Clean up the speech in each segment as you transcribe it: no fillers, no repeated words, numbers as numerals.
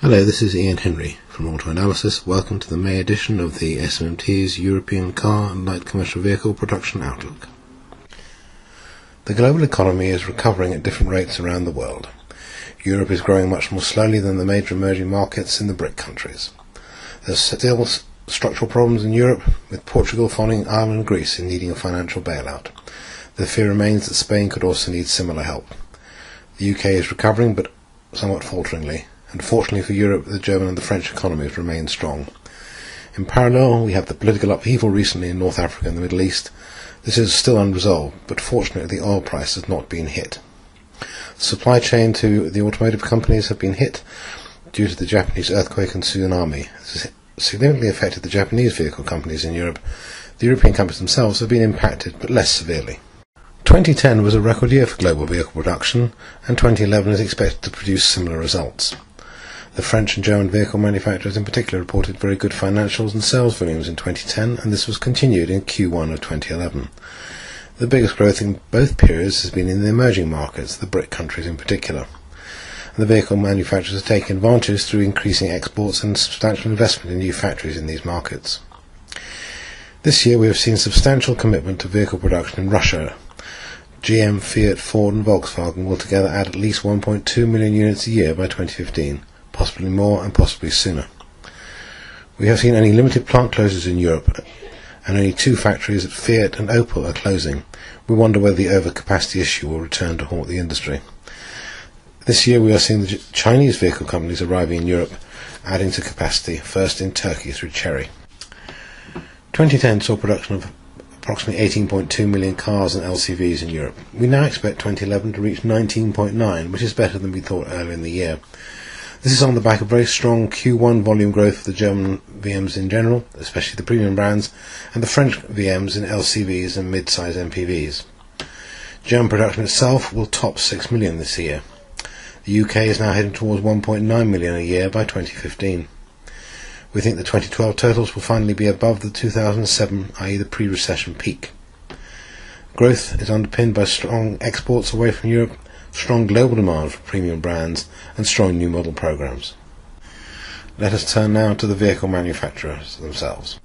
Hello, this is Ian Henry from AutoAnalysis. Welcome to the May edition of the SMMT's European Car and Light Commercial Vehicle Production Outlook. The global economy is recovering at different rates around the world. Europe is growing much more slowly than the major emerging markets in the BRIC countries. There's still structural problems in Europe, with Portugal following Ireland and Greece in needing a financial bailout. The fear remains that Spain could also need similar help. The UK is recovering, but somewhat falteringly. And fortunately for Europe, the German and the French economies remain strong. In parallel, we have the political upheaval recently in North Africa and the Middle East. This is still unresolved, but fortunately the oil price has not been hit. The supply chain to the automotive companies have been hit due to the Japanese earthquake and tsunami. This has significantly affected the Japanese vehicle companies in Europe. The European companies themselves have been impacted, but less severely. 2010 was a record year for global vehicle production, and 2011 is expected to produce similar results. The French and German vehicle manufacturers in particular reported very good financials and sales volumes in 2010, and this was continued in Q1 of 2011. The biggest growth in both periods has been in the emerging markets, the BRIC countries in particular. And the vehicle manufacturers are taking advantage through increasing exports and substantial investment in new factories in these markets. This year we have seen substantial commitment to vehicle production in Russia. GM, Fiat, Ford and Volkswagen will together add at least 1.2 million units a year by 2015, possibly more and possibly sooner. We have seen only limited plant closures in Europe, and only 2 factories at Fiat and Opel are closing. We wonder whether the overcapacity issue will return to haunt the industry. This year we are seeing the Chinese vehicle companies arriving in Europe, adding to capacity, first in Turkey through Chery. 2010 saw production of approximately 18.2 million cars and LCVs in Europe. We now expect 2011 to reach 19.9, which is better than we thought earlier in the year. This is on the back of very strong Q1 volume growth of the German VMs in general, especially the premium brands, and the French VMs in LCVs and mid-size MPVs. German production itself will top 6 million this year. The UK is now heading towards 1.9 million a year by 2015. We think the 2012 totals will finally be above the 2007, i.e. the pre-recession peak. Growth is underpinned by strong exports away from Europe, strong global demand for premium brands, and strong new model programs. Let us turn now to the vehicle manufacturers themselves.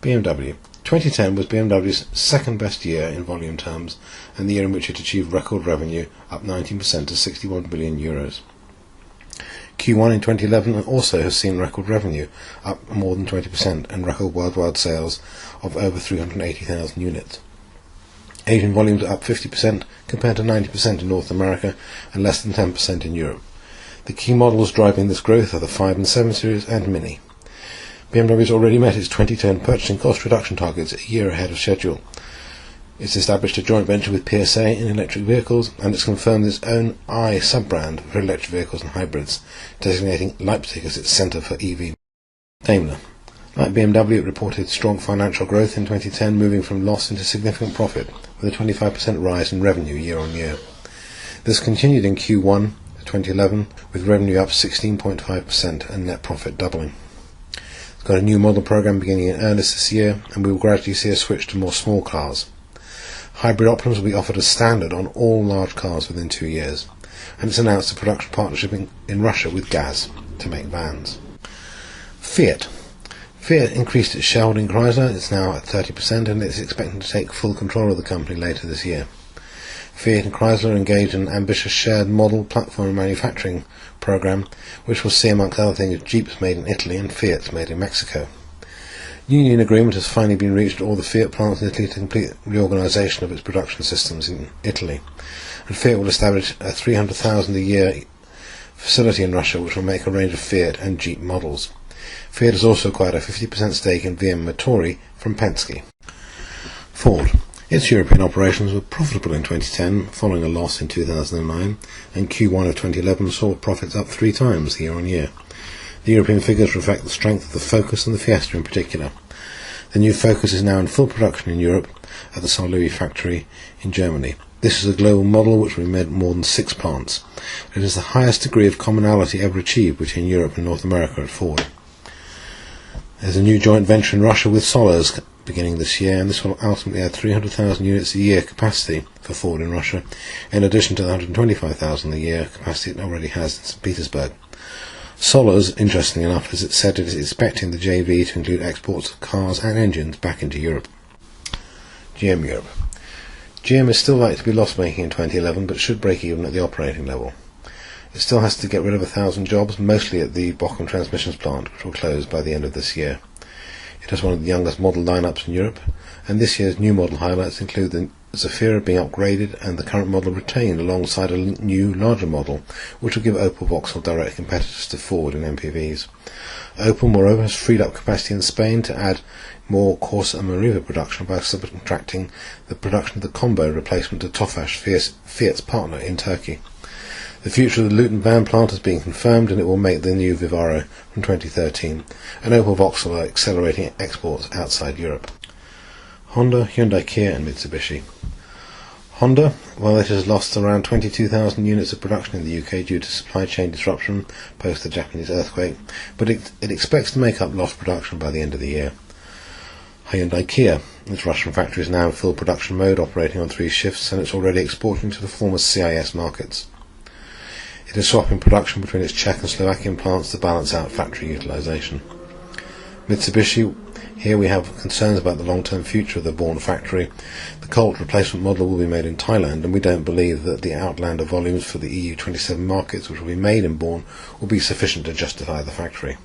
BMW. 2010 was BMW's second best year in volume terms, and the year in which it achieved record revenue, up 19% to 61 billion euros. Q1 in 2011 also has seen record revenue, up more than 20%, and record worldwide sales of over 380,000 units. Asian volumes are up 50% compared to 90% in North America and less than 10% in Europe. The key models driving this growth are the 5 and 7 Series and Mini. BMW has already met its 2010 purchasing cost reduction targets a year ahead of schedule. It's established a joint venture with PSA in electric vehicles, and it's confirmed its own I sub-brand for electric vehicles and hybrids, designating Leipzig as its centre for EV. Daimler. Like BMW, it reported strong financial growth in 2010, moving from loss into significant profit, with a 25% rise in revenue year on year. This continued in Q1 2011, with revenue up 16.5% and net profit doubling. It's got a new model program beginning in earnest this year, and we will gradually see a switch to more small cars. Hybrid options will be offered as standard on all large cars within 2 years, and it's announced a production partnership in Russia with Gaz to make vans. Fiat increased its shareholding in Chrysler. It's now at 30%, and it's expecting to take full control of the company later this year. Fiat and Chrysler are engaged in an ambitious shared model platform manufacturing program, which will see, amongst other things, Jeeps made in Italy and Fiats made in Mexico. Union agreement has finally been reached at all the Fiat plants in Italy to complete reorganisation of its production systems in Italy, and Fiat will establish a 300,000 a year facility in Russia, which will make a range of Fiat and Jeep models. Fiat has also acquired a 50% stake in VM Motori from Penske. Ford. Its European operations were profitable in 2010, following a loss in 2009, and Q1 of 2011 saw profits up 3 times year on year. The European figures reflect the strength of the Focus and the Fiesta in particular. The new Focus is now in full production in Europe at the Saint Louis factory in Germany. This is a global model which will be made in more than 6 plants. It is the highest degree of commonality ever achieved between Europe and North America at Ford. There's a new joint venture in Russia with Solar's beginning this year, and this will ultimately add 300,000 units a year capacity for Ford in Russia, in addition to the 125,000 a year capacity it already has in St. Petersburg. Solars, interestingly enough, as it said it is expecting the JV to include exports of cars and engines back into Europe. GM Europe. GM is still likely to be loss-making in 2011, but should break even at the operating level. It still has to get rid of 1,000 jobs, mostly at the Bochum transmissions plant, which will close by the end of this year. It has one of the youngest model lineups in Europe, and this year's new model highlights include the Zafira being upgraded and the current model retained alongside a new, larger model, which will give Opel Vauxhall direct competitors to Ford in MPVs. Opel, moreover, has freed up capacity in Spain to add more Corsa and Meriva production by subcontracting the production of the combo replacement to Tofaş, Fiat's partner in Turkey. The future of the Luton van plant has been confirmed, and it will make the new Vivaro from 2013, and Opel Vauxhall are accelerating exports outside Europe. Honda, Hyundai, Kia and Mitsubishi. Honda, well, it has lost around 22,000 units of production in the UK due to supply chain disruption post the Japanese earthquake, but it expects to make up lost production by the end of the year. Hyundai Kia, its Russian factory is now in full production mode, operating on 3 shifts, and it's already exporting to the former CIS markets. It is swapping production between its Czech and Slovakian plants to balance out factory utilisation. Mitsubishi, here we have concerns about the long-term future of the Born factory. The Colt replacement model will be made in Thailand, and we don't believe that the Outlander volumes for the EU 27 markets which will be made in Born will be sufficient to justify the factory.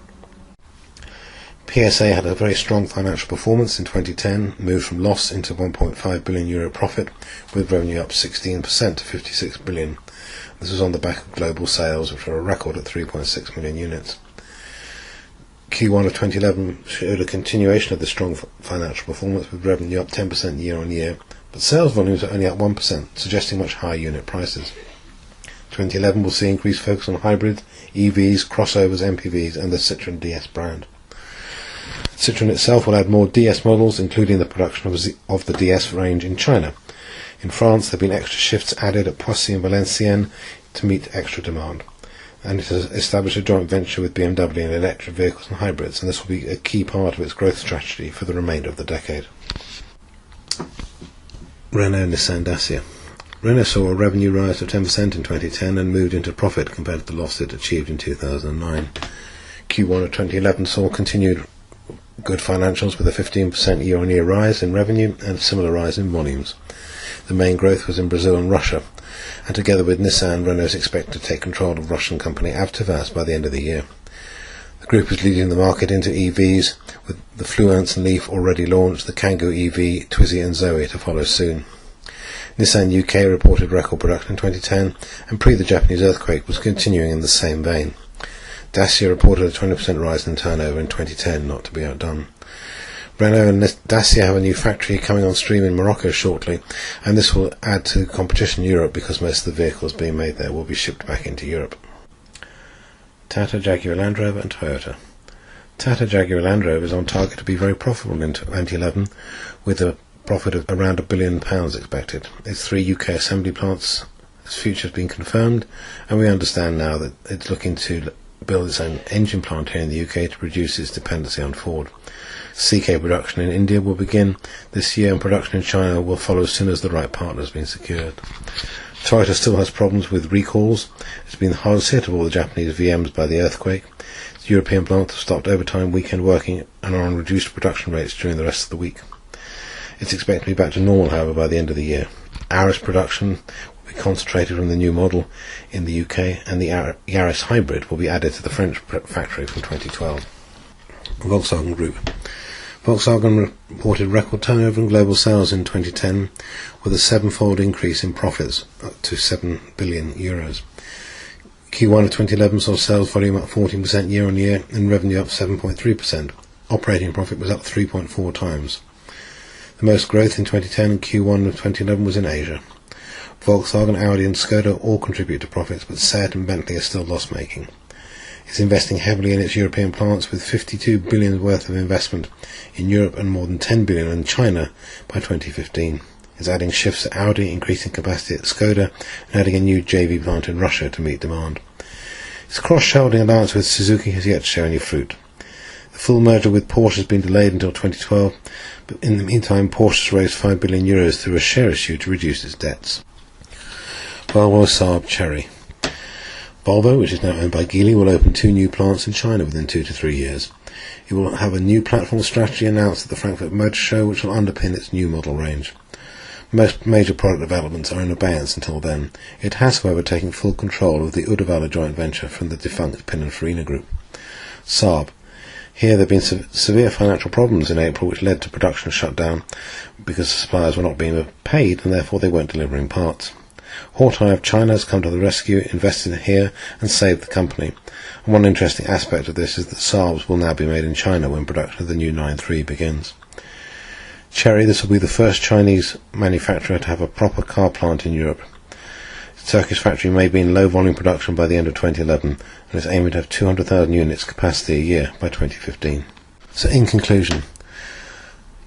PSA had a very strong financial performance in 2010, moved from loss into €1.5 billion profit, with revenue up 16% to 56 billion. This was on the back of global sales, which were a record at 3.6 million units. Q1 of 2011 showed a continuation of the strong financial performance, with revenue up 10% year on year, but sales volumes are only up 1%, suggesting much higher unit prices. 2011 will see increased focus on hybrids, EVs, crossovers, MPVs and the Citroën DS brand. Citroën itself will add more DS models, including the production of the DS range in China. In France, there have been extra shifts added at Poissy and Valenciennes to meet extra demand, and it has established a joint venture with BMW in electric vehicles and hybrids, and this will be a key part of its growth strategy for the remainder of the decade. Renault, Nissan, Dacia. Renault saw a revenue rise of 10% in 2010 and moved into profit compared to the loss it achieved in 2009. Q1 of 2011 saw continued good financials with a 15% year-on-year rise in revenue and a similar rise in volumes. The main growth was in Brazil and Russia, and together with Nissan, Renault is expected to take control of Russian company Avtovaz by the end of the year. The group is leading the market into EVs, with the Fluence and Leaf already launched, the Kangoo EV, Twizy and Zoe to follow soon. Nissan UK reported record production in 2010, and pre the Japanese earthquake was continuing in the same vein. Dacia reported a 20% rise in turnover in 2010, not to be outdone. Renault and Dacia have a new factory coming on stream in Morocco shortly, and this will add to competition in Europe because most of the vehicles being made there will be shipped back into Europe. Tata, Jaguar Land Rover and Toyota. Tata, Jaguar Land Rover is on target to be very profitable in 2011, with a profit of around £1 billion expected. Its 3 UK assembly plants, its future has been confirmed, and we understand now that it's looking to build its own engine plant here in the UK to reduce its dependency on Ford. CK production in India will begin this year, and production in China will follow as soon as the right partner has been secured. Toyota still has problems with recalls. It's been the hardest hit of all the Japanese VMs by the earthquake. Its European plants have stopped overtime weekend working and are on reduced production rates during the rest of the week. It's expected to be back to normal, however, by the end of the year. Yaris production will be concentrated on the new model in the UK, and the Yaris hybrid will be added to the French factory from 2012. Volkswagen Group. Volkswagen reported record turnover and global sales in 2010, with a 7-fold increase in profits up to €7 billion. Q1 of 2011 saw sales volume up 14% year on year and revenue up 7.3%. Operating profit was up 3.4 times. The most growth in 2010 and Q1 of 2011 was in Asia. Volkswagen, Audi and Skoda all contribute to profits, but Seat and Bentley are still loss-making. It's investing heavily in its European plants, with 52 billion worth of investment in Europe and more than 10 billion in China by 2015. It's adding shifts at Audi, increasing capacity at Skoda, and adding a new JV plant in Russia to meet demand. Its cross-shareholding alliance with Suzuki has yet to show any fruit. The full merger with Porsche has been delayed until 2012, but in the meantime Porsche has raised €5 billion through a share issue to reduce its debts. Volvo, Saab, Chery. Volvo, which is now owned by Geely, will open 2 new plants in China within 2 to 3 years. It will have a new platform strategy announced at the Frankfurt Motor Show, which will underpin its new model range. Most major product developments are in abeyance until then. It has, however, taken full control of the Uddevalla joint venture from the defunct Pininfarina Group. Saab. Here there have been severe financial problems in April, which led to production shutdown because suppliers were not being paid and therefore they weren't delivering parts. Hawtai of China has come to the rescue, invested here and saved the company. And one interesting aspect of this is that Saabs will now be made in China when production of the new 9.3 begins. Chery, this will be the first Chinese manufacturer to have a proper car plant in Europe. Its Turkish factory may be in low volume production by the end of 2011 and is aiming to have 200,000 units capacity a year by 2015. So in conclusion,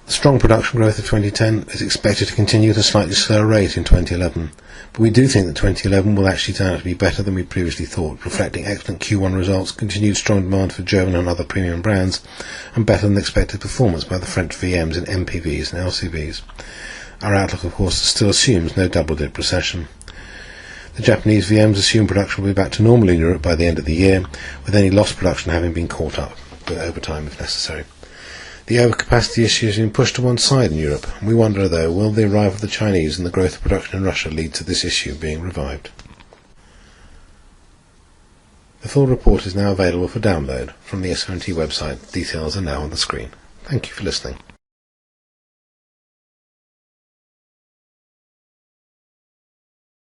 the strong production growth of 2010 is expected to continue at a slightly slower rate in 2011, but we do think that 2011 will actually turn out to be better than we previously thought, reflecting excellent Q1 results, continued strong demand for German and other premium brands, and better than expected performance by the French VMs in MPVs and LCVs. Our outlook, of course, still assumes no double-dip recession. The Japanese VMs assume production will be back to normal in Europe by the end of the year, with any lost production having been caught up, with overtime if necessary. The overcapacity issue has been pushed to one side in Europe, and we wonder, though, will the arrival of the Chinese and the growth of production in Russia lead to this issue being revived? The full report is now available for download from the SMMT website. Details are now on the screen. Thank you for listening.